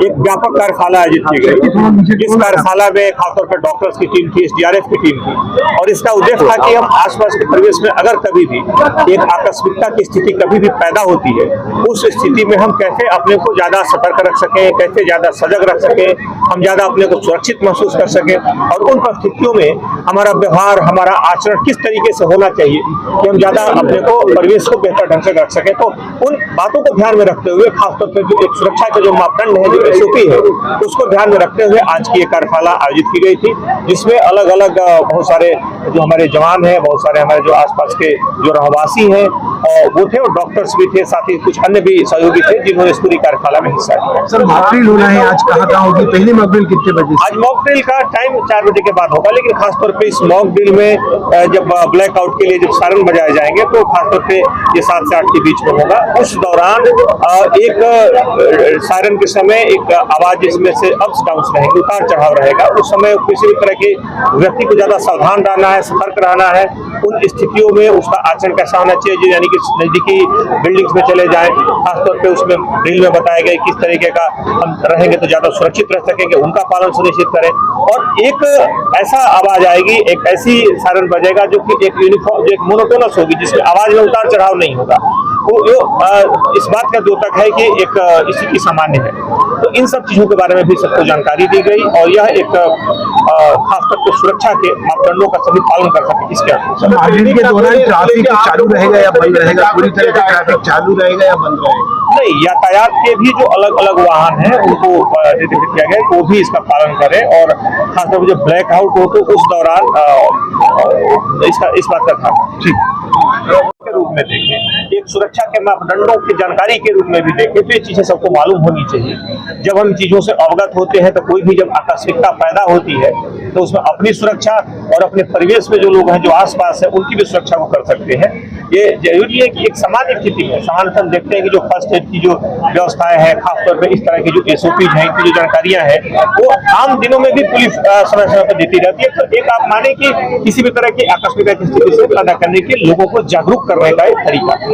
एक व्यापक कार्यशाला आयोजित की गई। इस कार्यशाला में खासतौर पर डॉक्टर्स की टीम थी, एसडीआरएफ की टीम थी और इसका उद्देश्य था कि हम आसपास के परिवेश में अगर कभी भी एक आकस्मिकता की स्थिति कभी भी पैदा होती है, उस स्थिति में हम कैसे अपने को ज्यादा सतर्क रख सकें, कैसे ज्यादा सजग रख सकें, हम ज्यादा अपने को सुरक्षित महसूस कर सकें और उन परिस्थितियों में हमारा व्यवहार, हमारा आचरण किस तरीके से होना चाहिए कि हम ज्यादा अपने को परिवेश को बेहतर ढंग से रख सकें। तो उन बातों को ध्यान में रखते हुए खासतौर पर जो एक सुरक्षा के जो मापदंड है, जो एसओपी है, उसको ध्यान में रखते हुए आज की ये कार्यशाला आयोजित की गई थी, जिसमें अलग अलग बहुत सारे जो हमारे जवान हैं, बहुत सारे हमारे जो आसपास के जो रहवासी हैं वो थे और डॉक्टर्स भी थे, साथ ही कुछ अन्य भी सहयोगी थे जिन्होंने इस पूरी कार्यशाला में हिस्सा लिया। सर, मॉक ड्रिल होना है आज, कहाँ होगी? पहली मॉक ड्रिल कितने बजे? आज मॉक ड्रिल का टाइम 4 बजे के बाद होगा, लेकिन खासतौर पे इस मॉक ड्रिल में जब ब्लैकआउट के लिए जब सायरन बजाए जाएंगे तो खासतौर पे ये 7 से 8 के बीच में होगा। उस दौरान एक सायरन के समय एक आवाज जिसमें से अप्स डाउन्स रहेंगे, उतार चढ़ाव रहेगा। उस समय किसी भी तरह के व्यक्ति को ज्यादा सावधान रहना है, सतर्क रहना है। उन स्थितियों में उसका आचरण कैसा होना चाहिए, यानी कि नजदीकी बिल्डिंग्स में चले जाएं, खासतौर पे उसमें ड्रिल में बताया गया किस तरीके का हम रहेंगे तो ज्यादा सुरक्षित रह सकेंगे, उनका पालन सुनिश्चित करें। और एक ऐसा आवाज आएगी, एक ऐसी सायरन बजेगा जो कि एक यूनिफॉर्म, एक मोनोटोनस होगी, जिसमें आवाज में उतार चढ़ाव नहीं होगा। वो इस बात का द्योतक है कि एक स्थिति सामान्य है। तो इन सब चीजों के बारे में भी सबको जानकारी दी गई और यह एक खासतौर पर सुरक्षा के मापदंडों का सभी पालन कर सके इसके के दौरान ट्रैफिक चालू रहेगा या बंद रहेगा? पूरी तरह से ट्रैफिक चालू रहेगा या बंद रहेगा? नहीं, यातायात के भी जो अलग अलग वाहन हैं उनको निर्देशित किया गया है वो भी इसका पालन करें और खासतौर पर जो ब्लैक आउट हो तो उस दौरान इस बात का ध्यान के रूप में देखें, एक सुरक्षा के मापदंडों की जानकारी के रूप में भी देखें, तो ये चीजें सबको मालूम होनी चाहिए। जब हम चीजों से अवगत होते हैं तो कोई भी जब आकस्मिकता पैदा होती है तो उसमें अपनी सुरक्षा और अपने परिवेश में जो लोग हैं, जो आसपास है, उनकी भी सुरक्षा को कर सकते हैं। ये जरूरी है कि एक सामान्य स्थिति में सामान्यतः हम देखते हैं कि जो फर्स्ट एड की जो व्यवस्थाएं हैं, खासतौर पर इस तरह की जो एसओपी हैं, इनकी जो जानकारियां हैं, वो आम दिनों में भी पुलिस समय समय पर देती रहती है। तो एक आप माने कि किसी भी तरह की आकस्मिकता की स्थिति से पैदा करने के लोगों को जागरूक करने का एक तरीका है।